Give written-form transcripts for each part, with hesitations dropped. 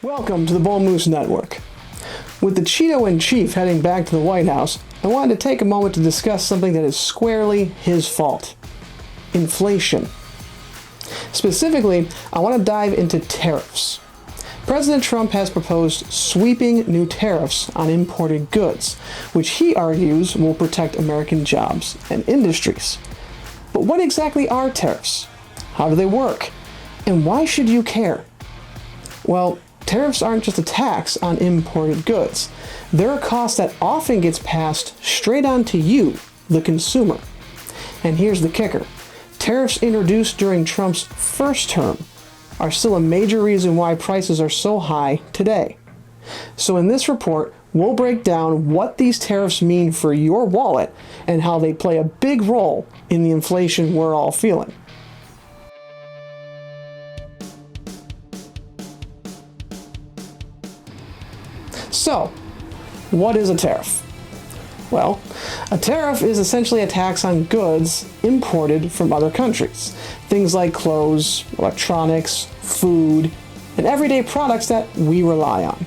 Welcome to the Bull Moose Network. With the Cheeto-in-Chief heading back to the White House, I wanted to take a moment to discuss something that is squarely his fault. Inflation. Specifically, I want to dive into tariffs. President Trump has proposed sweeping new tariffs on imported goods, which he argues will protect American jobs and industries. But what exactly are tariffs? How do they work? And why should you care? Well, tariffs aren't just a tax on imported goods. They're a cost that often gets passed straight on to you, the consumer. And here's the kicker. Tariffs introduced during Trump's first term are still a major reason why prices are so high today. So in this report, we'll break down what these tariffs mean for your wallet and how they play a big role in the inflation we're all feeling. So, what is a tariff? Well, a tariff is essentially a tax on goods imported from other countries. Things like clothes, electronics, food, and everyday products that we rely on.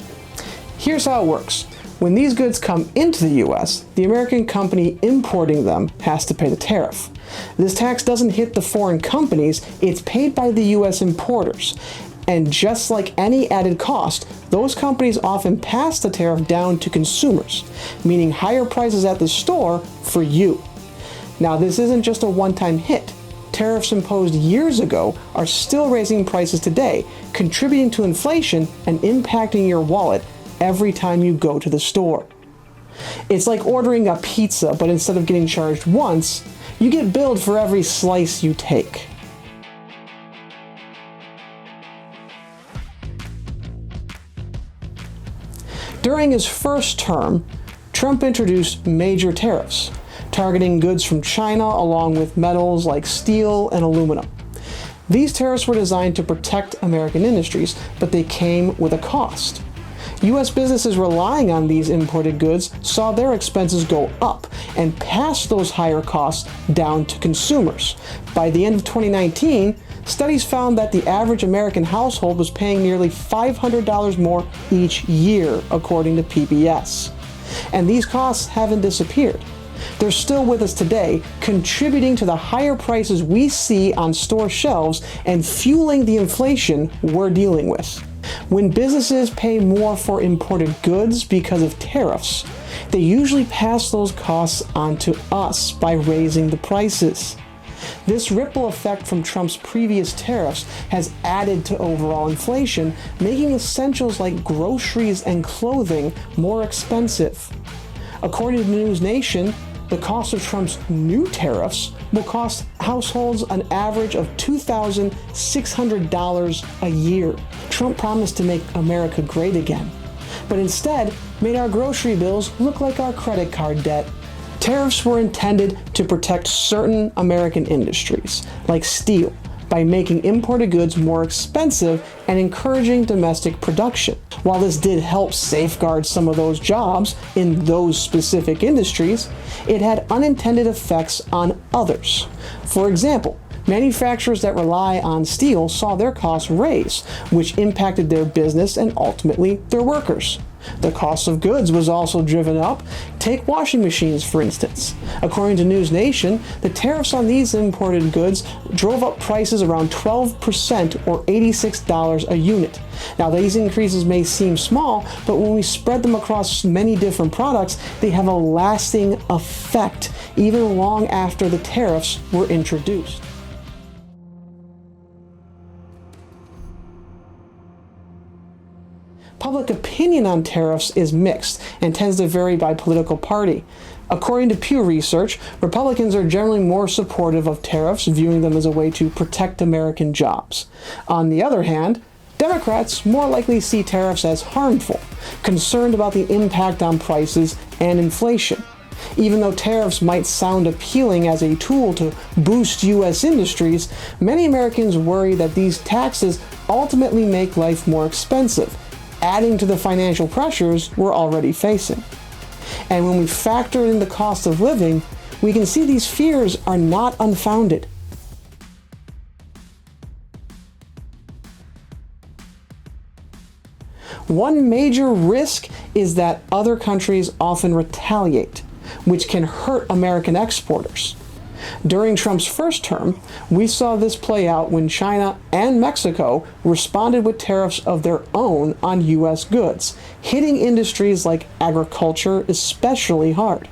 Here's how it works. When these goods come into the US, the American company importing them has to pay the tariff. This tax doesn't hit the foreign companies, it's paid by the US importers. And just like any added cost, those companies often pass the tariff down to consumers, meaning higher prices at the store for you. Now, this isn't just a one-time hit. Tariffs imposed years ago are still raising prices today, contributing to inflation and impacting your wallet every time you go to the store. It's like ordering a pizza, but instead of getting charged once, you get billed for every slice you take. During his first term, Trump introduced major tariffs, targeting goods from China along with metals like steel and aluminum. These tariffs were designed to protect American industries, but they came with a cost. U.S. businesses relying on these imported goods saw their expenses go up and passed those higher costs down to consumers. By the end of 2019, studies found that the average American household was paying nearly $500 more each year, according to PBS. And these costs haven't disappeared. They're still with us today, contributing to the higher prices we see on store shelves and fueling the inflation we're dealing with. When businesses pay more for imported goods because of tariffs, they usually pass those costs on to us by raising the prices. This ripple effect from Trump's previous tariffs has added to overall inflation, making essentials like groceries and clothing more expensive. According to News Nation, the cost of Trump's new tariffs will cost households an average of $2,600 a year. Trump promised to make America great again, but instead made our grocery bills look like our credit card debt. Tariffs were intended to protect certain American industries, like steel, by making imported goods more expensive and encouraging domestic production. While this did help safeguard some of those jobs in those specific industries, it had unintended effects on others. For example, manufacturers that rely on steel saw their costs raise, which impacted their business and ultimately their workers. The cost of goods was also driven up. Take washing machines, for instance. According to News Nation, the tariffs on these imported goods drove up prices around 12% or $86 a unit. Now, these increases may seem small, but when we spread them across many different products, they have a lasting effect, even long after the tariffs were introduced. Public opinion on tariffs is mixed and tends to vary by political party. According to Pew Research, Republicans are generally more supportive of tariffs, viewing them as a way to protect American jobs. On the other hand, Democrats more likely see tariffs as harmful, concerned about the impact on prices and inflation. Even though tariffs might sound appealing as a tool to boost U.S. industries, many Americans worry that these taxes ultimately make life more expensive, adding to the financial pressures we're already facing. And when we factor in the cost of living, we can see these fears are not unfounded. One major risk is that other countries often retaliate, which can hurt American exporters. During Trump's first term, we saw this play out when China and Mexico responded with tariffs of their own on U.S. goods, hitting industries like agriculture especially hard.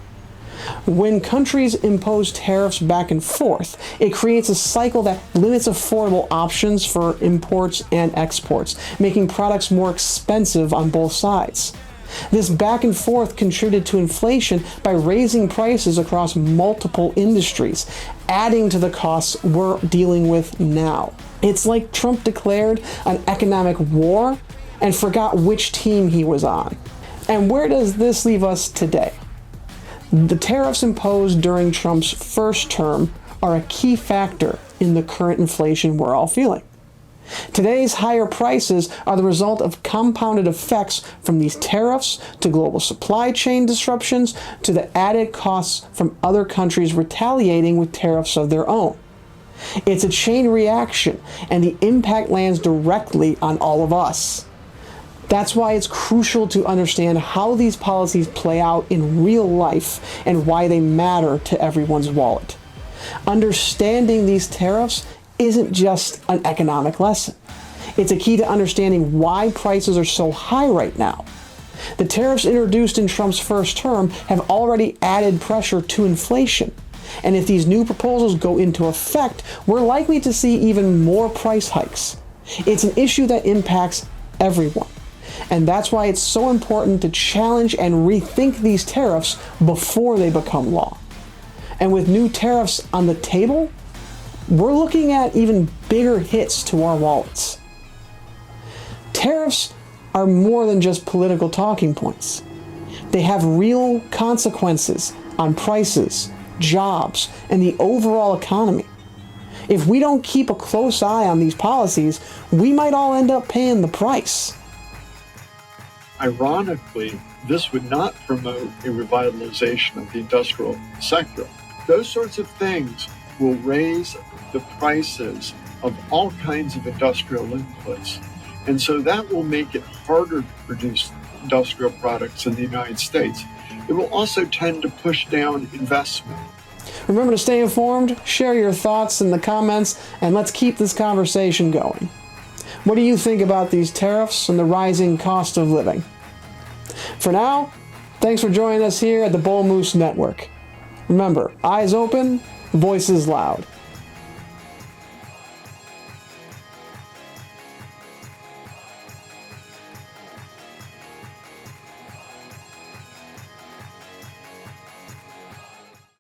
When countries impose tariffs back and forth, it creates a cycle that limits affordable options for imports and exports, making products more expensive on both sides. This back and forth contributed to inflation by raising prices across multiple industries, adding to the costs we're dealing with now. It's like Trump declared an economic war and forgot which team he was on. And where does this leave us today? The tariffs imposed during Trump's first term are a key factor in the current inflation we're all feeling. Today's higher prices are the result of compounded effects from these tariffs to global supply chain disruptions to the added costs from other countries retaliating with tariffs of their own. It's a chain reaction, and the impact lands directly on all of us. That's why it's crucial to understand how these policies play out in real life and why they matter to everyone's wallet. Understanding these tariffs isn't just an economic lesson. It's a key to understanding why prices are so high right now. The tariffs introduced in Trump's first term have already added pressure to inflation. And if these new proposals go into effect, we're likely to see even more price hikes. It's an issue that impacts everyone. And that's why it's so important to challenge and rethink these tariffs before they become law. And with new tariffs on the table, we're looking at even bigger hits to our wallets. Tariffs are more than just political talking points. They have real consequences on prices, jobs, and the overall economy. If we don't keep a close eye on these policies, we might all end up paying the price. Ironically, this would not promote a revitalization of the industrial sector. Those sorts of things will raise the prices of all kinds of industrial inputs. And so that will make it harder to produce industrial products in the United States. It will also tend to push down investment. Remember to stay informed, share your thoughts in the comments, and let's keep this conversation going. What do you think about these tariffs and the rising cost of living? For now, thanks for joining us here at the Bull Moose Network. Remember, eyes open, voices loud.